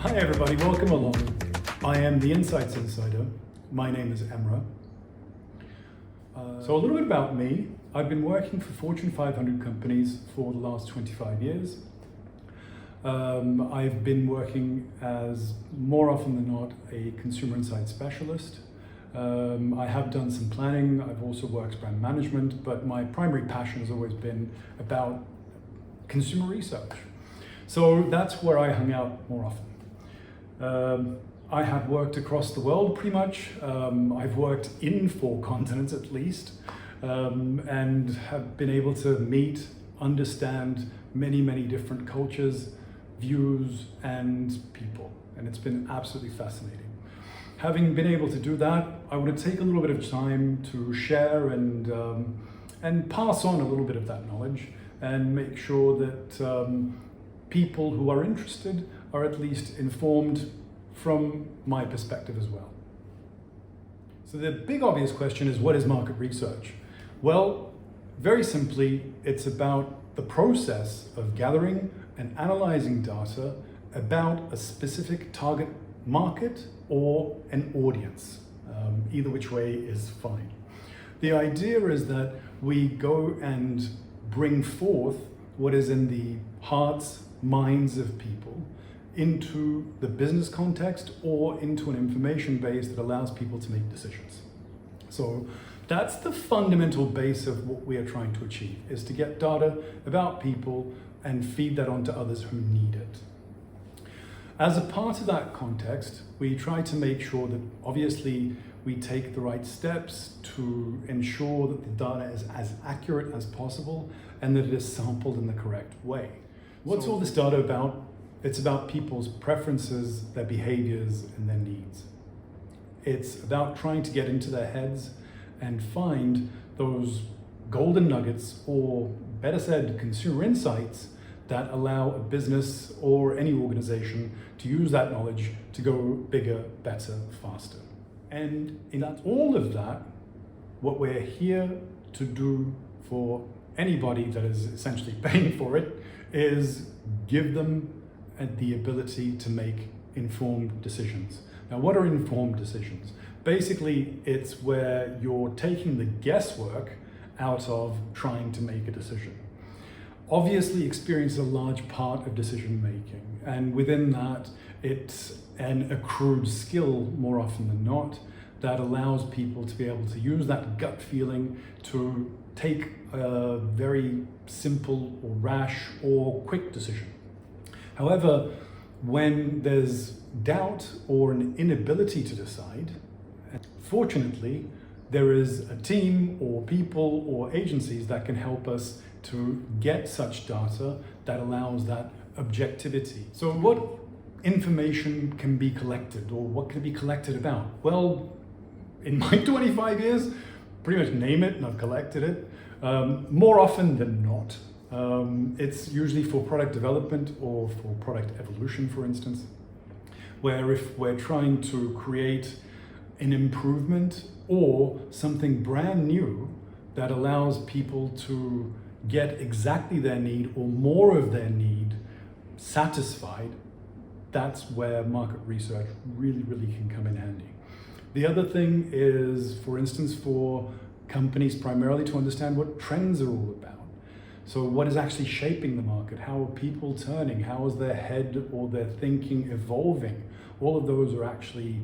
Hi everybody, welcome along. I am the Insights Insider. My name is Emra. So a little bit about me. I've been working for Fortune 500 companies for the last 25 years. I've been working as, more often than not, a consumer insight specialist. I have done some planning. I've also worked brand management, but my primary passion has always been about consumer research. So that's where I hung out more often. I have worked across the world pretty much. I've worked in 4 continents at least, and have been able to meet, understand many different cultures, views, and people. And it's been absolutely fascinating. Having been able to do that, I want to take a little bit of time to share and pass on a little bit of that knowledge and make sure that people who are interested are at least informed from my perspective as well. So the big obvious question is, what is market research? Well, very simply, it's about the process of gathering and analyzing data about a specific target market or an audience. Either which way is fine. The idea is that we go and bring forth what is in the hearts, minds of people into the business context or into an information base that allows people to make decisions. So that's the fundamental base of what we are trying to achieve, is to get data about people and feed that onto others who need it. As a part of that context, we try to make sure that obviously we take the right steps to ensure that the data is as accurate as possible and that it is sampled in the correct way. What's all this data about? It's about people's preferences, their behaviors, and their needs. It's about trying to get into their heads and find those golden nuggets, or better said, consumer insights, that allow a business or any organization to use that knowledge to go bigger, better, faster. And in all of that, what we're here to do for anybody that is essentially paying for it is give them the ability to make informed decisions. Now, what are informed decisions? Basically, it's where you're taking the guesswork out of trying to make a decision. Obviously, experience is a large part of decision making, and within that, it's an accrued skill more often than not that allows people to be able to use that gut feeling to take a very simple or rash or quick decision. However, when there's doubt or an inability to decide, fortunately, there is a team or people or agencies that can help us to get such data that allows that objectivity. So what information can be collected, or what can be collected about? Well, in my 25 years, pretty much name it and I've collected it. More often than not. It's usually for product development or for product evolution, for instance, where if we're trying to create an improvement or something brand new that allows people to get exactly their need or more of their need satisfied, that's where market research really can come in handy. The other thing is, for instance, for companies primarily to understand what trends are all about. So what is actually shaping the market? How are people turning? How is their head or their thinking evolving? All of those are actually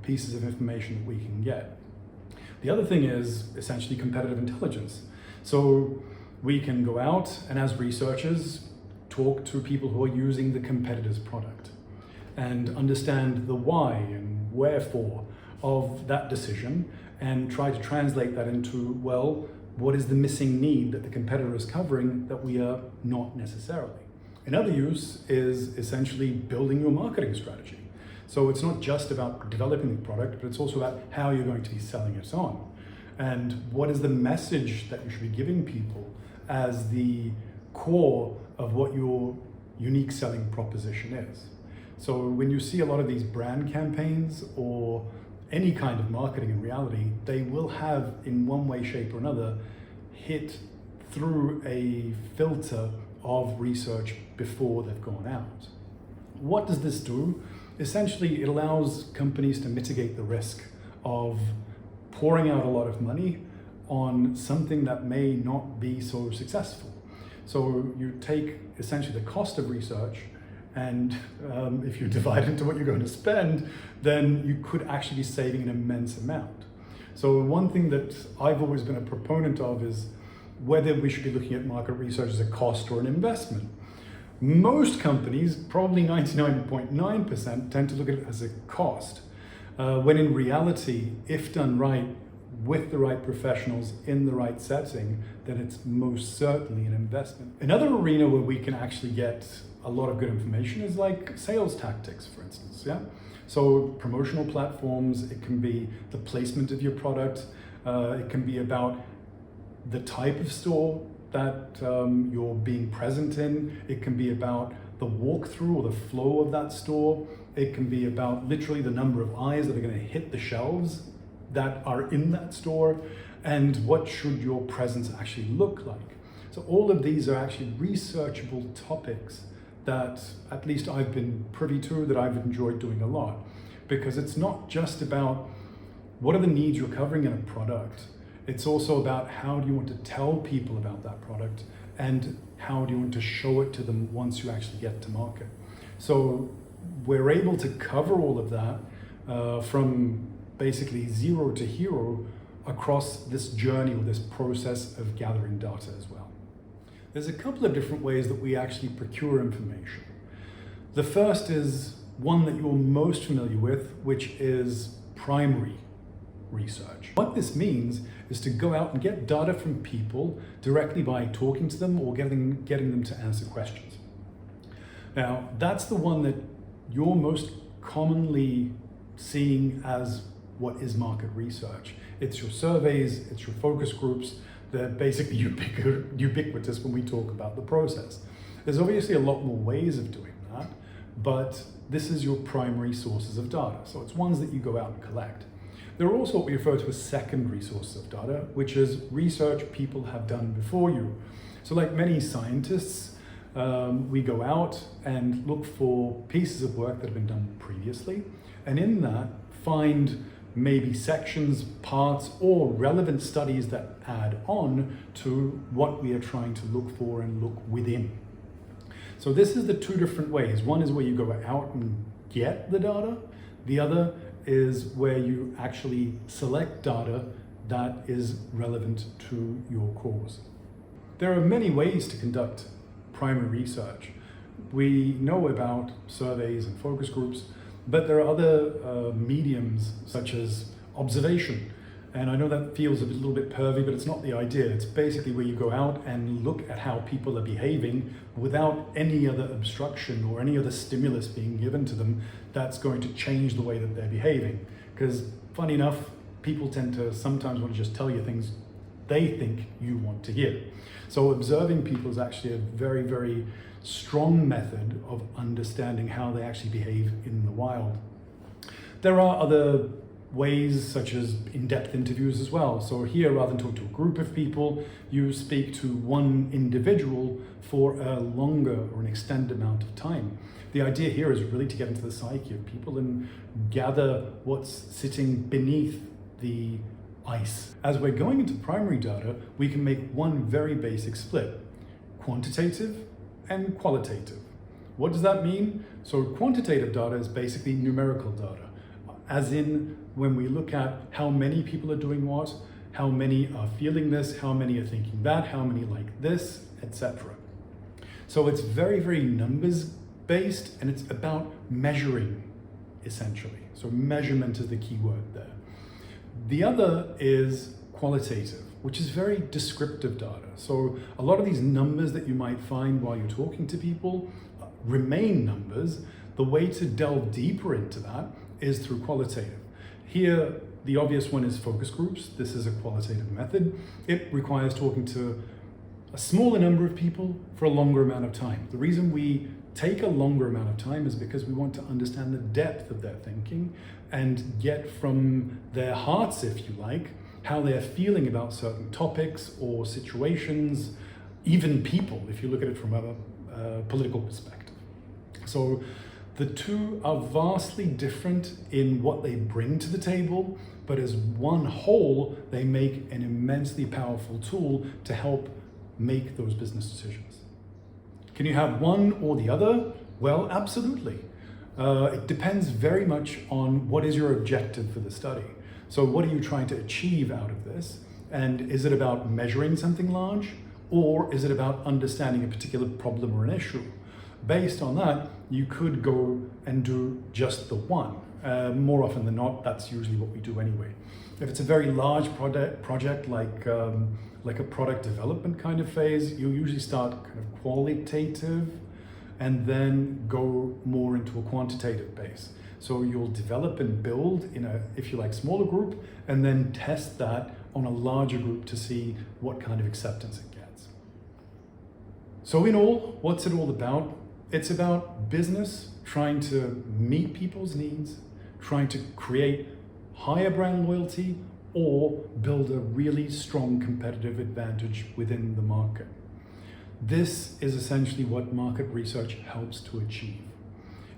pieces of information that we can get. The other thing is essentially competitive intelligence. So we can go out and, as researchers, talk to people who are using the competitor's product and understand the why and wherefore of that decision and try to translate that into, well, what is the missing need that the competitor is covering that we are not necessarily? Another use is essentially building your marketing strategy. So it's not just about developing the product, but it's also about how you're going to be selling it on. And what is the message that you should be giving people as the core of what your unique selling proposition is. So when you see a lot of these brand campaigns or any kind of marketing in reality, they will have, in one way, shape or another, hit through a filter of research before they've gone out. What does this do? Essentially, it allows companies to mitigate the risk of pouring out a lot of money on something that may not be so successful. So you take essentially the cost of research, and if you divide into what you're going to spend, then you could actually be saving an immense amount. So one thing that I've always been a proponent of is whether we should be looking at market research as a cost or an investment. Most companies, probably 99.9%, tend to look at it as a cost, when in reality, if done right, with the right professionals in the right setting, then it's most certainly an investment. Another arena where we can actually get a lot of good information is like sales tactics, for instance. Yeah. So promotional platforms, it can be the placement of your product, it can be about the type of store that you're being present in, it can be about the walkthrough or the flow of that store, it can be about literally the number of eyes that are going to hit the shelves that are in that store, and what should your presence actually look like. So all of these are actually researchable topics that at least I've been privy to, that I've enjoyed doing a lot, because it's not just about what are the needs you're covering in a product, it's also about how do you want to tell people about that product, and how do you want to show it to them once you actually get to market. So we're able to cover all of that from basically zero to hero across this journey or this process of gathering data as well. There's a couple of different ways that we actually procure information. The first is one that you're most familiar with, which is primary research. What this means is to go out and get data from people directly by talking to them or getting them to answer questions. Now, that's the one that you're most commonly seeing as what is market research. It's your surveys, it's your focus groups. They're basically ubiquitous when we talk about the process. There's obviously a lot more ways of doing that, but this is your primary sources of data. So it's ones that you go out and collect. There are also what we refer to as secondary sources of data, which is research people have done before you. So like many scientists, we go out and look for pieces of work that have been done previously, and in that find maybe sections, parts, or relevant studies that add on to what we are trying to look for and look within. So this is the two different ways. One is where you go out and get the data. The other is where you actually select data that is relevant to your cause. There are many ways to conduct primary research. We know about surveys and focus groups, but there are other mediums such as observation. And I know that feels a little bit pervy, but it's not the idea. It's basically where you go out and look at how people are behaving without any other obstruction or any other stimulus being given to them that's going to change the way that they're behaving. Because funny enough, people tend to sometimes want to just tell you things they think you want to hear. So observing people is actually a very, very strong method of understanding how they actually behave in the wild. There are other ways such as in-depth interviews as well. So here, rather than talk to a group of people, you speak to one individual for a longer or an extended amount of time. The idea here is really to get into the psyche of people and gather what's sitting beneath the ice. As we're going into primary data, we can make one very basic split: quantitative and qualitative. What does that mean? So quantitative data is basically numerical data, as in when we look at how many people are doing what, how many are feeling this, how many are thinking that, how many like this, etc. So it's very, very numbers based, and it's about measuring essentially. So measurement is the key word there. The other is qualitative, which is very descriptive data. So a lot of these numbers that you might find while you're talking to people remain numbers. The way to delve deeper into that is through qualitative. Here, the obvious one is focus groups. This is a qualitative method. It requires talking to a smaller number of people for a longer amount of time. The reason we take a longer amount of time is because we want to understand the depth of their thinking and get from their hearts, if you like, how they're feeling about certain topics or situations, even people, if you look at it from a political perspective. So The two are vastly different in what they bring to the table, but as one whole, they make an immensely powerful tool to help make those business decisions. Can you have one or the other? Well, absolutely. It depends very much on what is your objective for the study. So what are you trying to achieve out of this? And is it about measuring something large, or is it about understanding a particular problem or an issue? Based on that, you could go and do just the one. More often than not, that's usually what we do anyway. If it's a very large project like a product development kind of phase, you'll usually start kind of qualitative and then go more into a quantitative base. So you'll develop and build in a, if you like, smaller group, and then test that on a larger group to see what kind of acceptance it gets. So in all, what's it all about? It's about business trying to meet people's needs, trying to create higher brand loyalty, or build a really strong competitive advantage within the market. This is essentially what market research helps to achieve.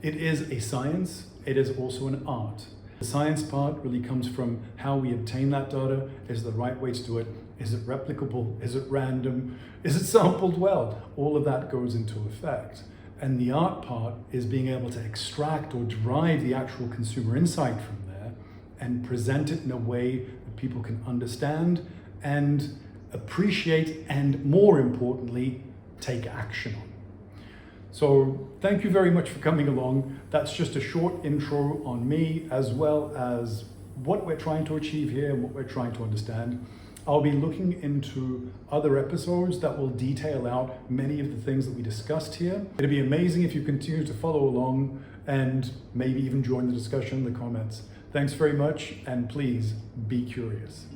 It is a science, it is also an art. The science part really comes from how we obtain that data. Is the right way to do it? Is it replicable? Is it random? Is it sampled well? All of that goes into effect. And the art part is being able to extract or derive the actual consumer insight from there and present it in a way that people can understand and appreciate, and more importantly, take action on. So thank you very much for coming along. That's just a short intro on me, as well as what we're trying to achieve here and what we're trying to understand. I'll be looking into other episodes that will detail out many of the things that we discussed here. It'd be amazing if you continue to follow along and maybe even join the discussion in the comments. Thanks very much, and please be curious.